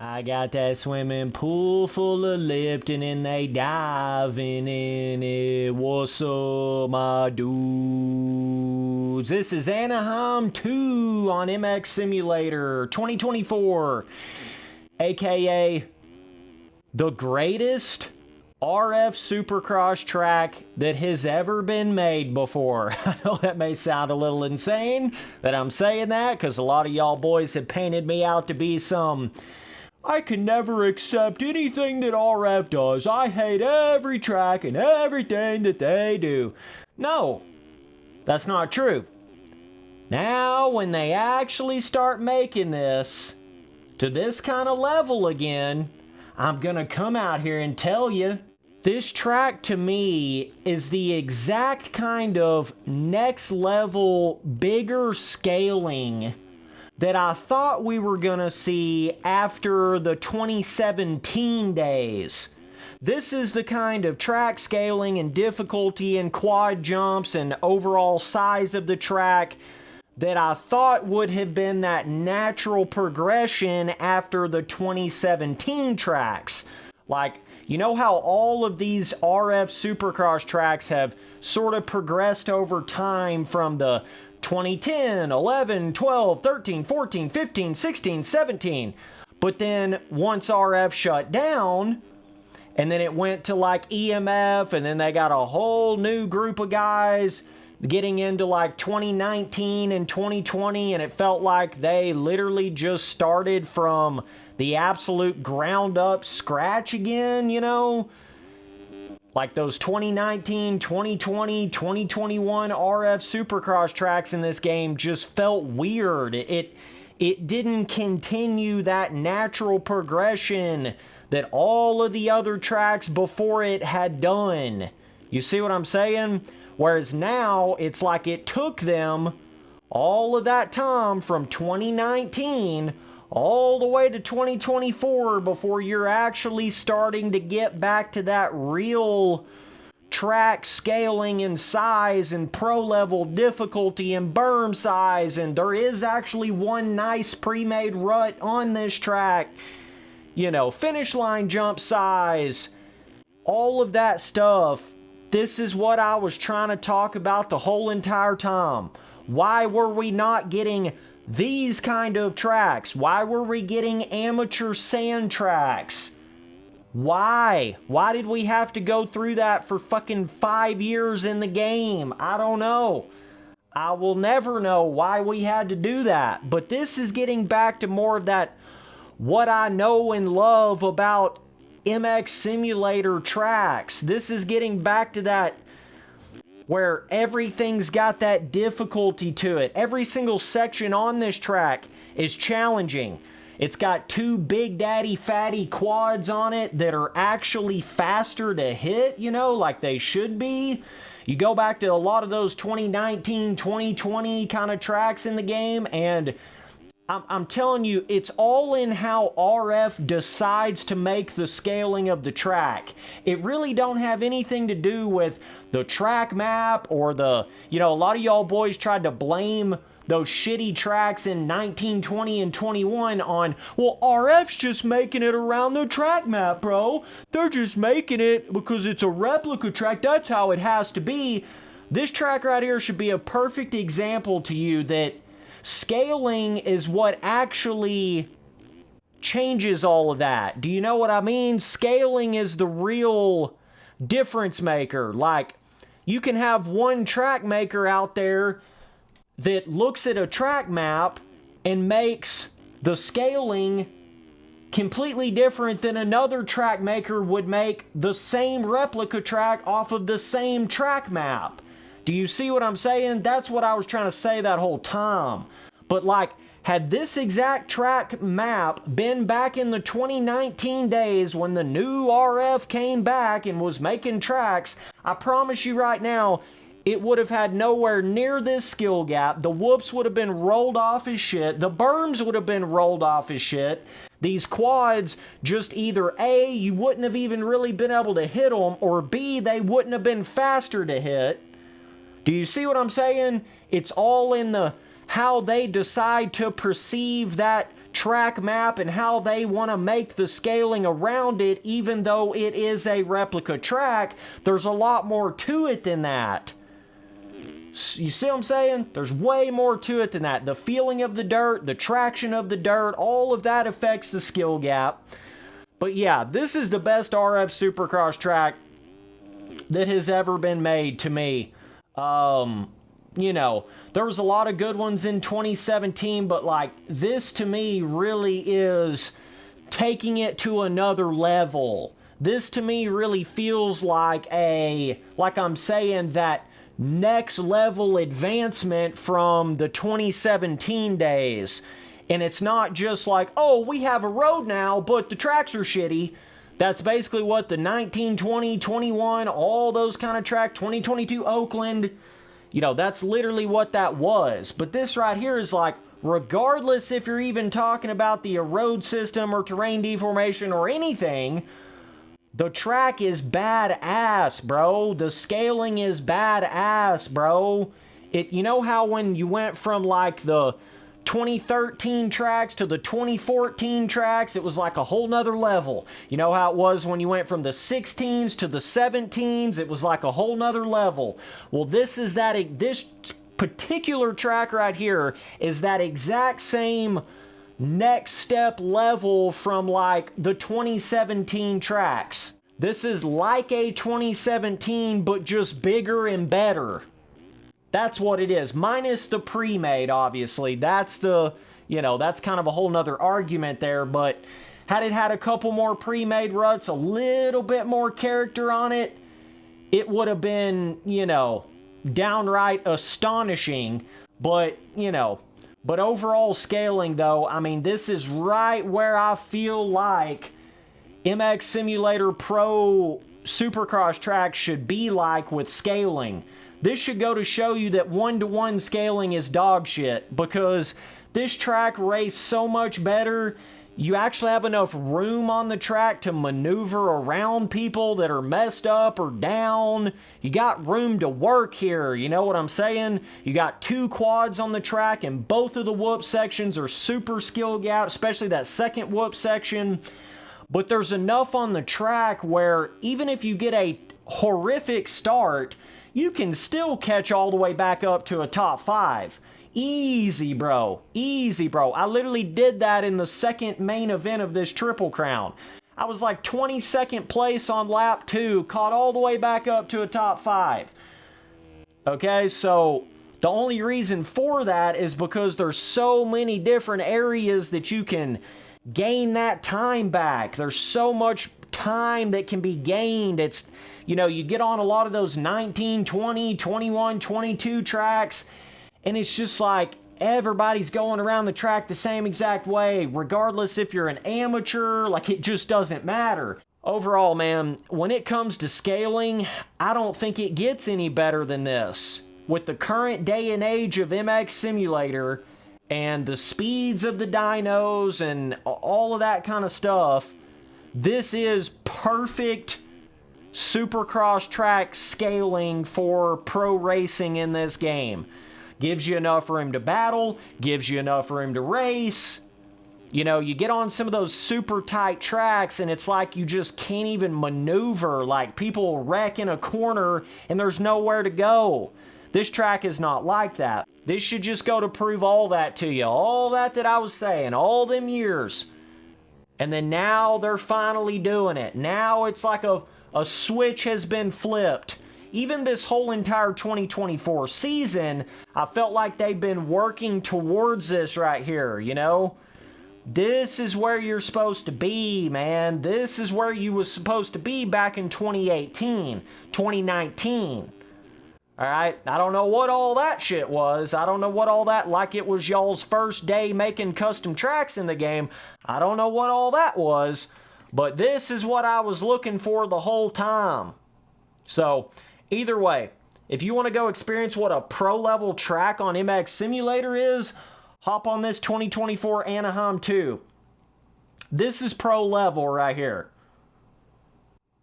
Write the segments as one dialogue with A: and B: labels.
A: I got that swimming pool full of Lipton and they diving in it. What's up, my dudes? This is Anaheim 2 on MX Simulator 2024, aka the greatest RF Supercross track that has ever been made before. I know that may sound a little insane that I'm saying that, because a lot of y'all boys have painted me out to be some... I can never accept anything that RF does. I hate every track and everything that they do. No, that's not true. Now, when they actually start making this to this kind of level again, I'm gonna come out here and tell you, this track to me is the exact kind of next level, bigger scaling that I thought we were gonna see after the 2017 days. This is the kind of track scaling and difficulty and quad jumps and overall size of the track that I thought would have been that natural progression after the 2017 tracks. Like, you know how all of these RF Supercross tracks have sort of progressed over time from the 2010, 11, 12, 13, 14, 15, 16, 17. But then once RF shut down, and then it went to like EMF, and then they got a whole new group of guys getting into like 2019 and 2020, and it felt like they literally just started from the absolute ground up scratch again, you know? Like those 2019, 2020, 2021 RF Supercross tracks in this game just felt weird. It didn't continue that natural progression that all of the other tracks before it had done. You see what I'm saying? Whereas now, it's like it took them all of that time from 2019 all the way to 2024 before you're actually starting to get back to that real track scaling and size and pro level difficulty and berm size. And there is actually one nice pre-made rut on this track. You know, finish line jump size, all of that stuff. This is what I was trying to talk about the whole entire time. Why were we not getting these kind of tracks? Why were we getting amateur sand tracks? Why? Why did we have to go through that for fucking 5 years in the game? I don't know. I will never know why we had to do that. But this is getting back to more of that what I know and love about MX Simulator tracks. This is getting back to that where everything's got that difficulty to it. Every single section on this track is challenging. It's got two big daddy fatty quads on it that are actually faster to hit, you know, like they should be. You go back to a lot of those 2019, 2020 kind of tracks in the game, and I'm telling you, it's all in how RF decides to make the scaling of the track. It really don't have anything to do with the track map or the, you know, a lot of y'all boys tried to blame those shitty tracks in 19, 20, and 21 on, well, RF's just making it around the track map, bro. They're just making it because it's a replica track. That's how it has to be. This track right here should be a perfect example to you that scaling is what actually changes all of that. Do you know what I mean? Scaling is the real difference maker. Like, you can have one track maker out there that looks at a track map and makes the scaling completely different than another track maker would make the same replica track off of the same track map. Do you see what I'm saying? That's what I was trying to say that whole time. But like, had this exact track map been back in the 2019 days when the new RF came back and was making tracks, I promise you right now, it would have had nowhere near this skill gap. The whoops would have been rolled off as shit. The berms would have been rolled off as shit. These quads, just either A, you wouldn't have even really been able to hit them, or B, they wouldn't have been faster to hit. Do you see what I'm saying? It's all in the how they decide to perceive that track map and how they want to make the scaling around it, even though it is a replica track, there's a lot more to it than that. You see what I'm saying? There's way more to it than that. The feeling of the dirt, the traction of the dirt, all of that affects the skill gap. But yeah, this is the best RF Supercross track that has ever been made to me. You know, there was a lot of good ones in 2017, but like this to me really is taking it to another level. This to me really feels like I'm saying that next level advancement from the 2017 days. And it's not just like, oh, we have a road now, but the tracks are shitty. That's basically what the 19, 20, 21, all those kind of track, 2022 Oakland, you know, that's literally what that was. But this right here is like, regardless if you're even talking about the Erode system or terrain deformation or anything, the track is badass, bro. The scaling is badass, bro. You know how when you went from like the 2013 tracks to the 2014 tracks, it was like a whole nother level. You know how it was when you went from the 16s to the 17s, it was like a whole nother level. Well, this particular track right here is that exact same next step level from like the 2017 tracks. This is like a 2017, but just bigger and better. That's what it is, minus the pre-made, obviously. That's the, you know, that's kind of a whole nother argument there, but had it had a couple more pre-made ruts, a little bit more character on it, it would have been, you know, downright astonishing. But, you know, but overall scaling though, I mean, this is right where I feel like MX Simulator Pro Supercross tracks should be like with scaling. This should go to show you that one-to-one scaling is dog shit, because this track raced so much better. You actually have enough room on the track to maneuver around people that are messed up or down. You got room to work here, you know what I'm saying? You got 2 quads on the track, and both of the whoop sections are super skill gap, especially that second whoop section. But there's enough on the track where even if you get a horrific start, you can still catch all the way back up to a top 5. Easy, bro. Easy, bro. I literally did that in the second main event of this Triple Crown. I was like 22nd place on lap 2, caught all the way back up to a top 5. Okay, so the only reason for that is because there's so many different areas that you can gain that time back. There's so much time that can be gained. It's, you know, you get on a lot of those 19, 20, 21, 22 tracks, and it's just like everybody's going around the track the same exact way, regardless if you're an amateur. Like, it just doesn't matter. Overall, man, when it comes to scaling, I don't think it gets any better than this. With the current day and age of MX Simulator and the speeds of the dynos and all of that kind of stuff, this is perfect Supercross track scaling for pro racing in this game. Gives you enough room to battle, gives you enough room to race. You know, you get on some of those super tight tracks and it's like you just can't even maneuver. Like, people wreck in a corner and there's nowhere to go. This track is not like that. This should just go to prove all that to you. All that I was saying, all them years. And then now they're finally doing it. Now it's like a switch has been flipped. Even this whole entire 2024 season, I felt like they've been working towards this right here, you know? This is where you're supposed to be, man. This is where you was supposed to be back in 2018, 2019. Alright, I don't know what all that shit was. I don't know what all that, like it was y'all's first day making custom tracks in the game. I don't know what all that was. But this is what I was looking for the whole time. So, either way, if you want to go experience what a pro-level track on MX Simulator is, hop on this 2024 Anaheim 2. This is pro-level right here.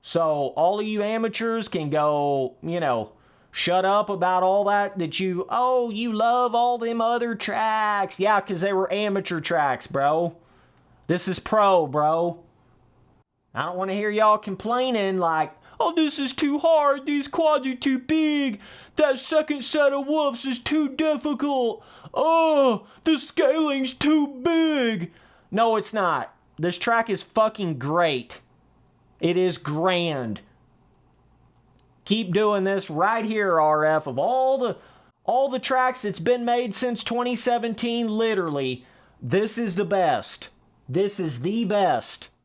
A: So, all of you amateurs can go, you know, Shut up about all that you love all them other tracks. Yeah, because they were amateur tracks, bro. This is pro, bro. I don't want to hear y'all complaining like, oh, this is too hard. These quads are too big. That second set of whoops is too difficult. Oh, the scaling's too big. No, it's not. This track is fucking great. It is grand. Keep doing this right here, RF. Of all the tracks that's been made since 2017, literally, this is the best. This is the best.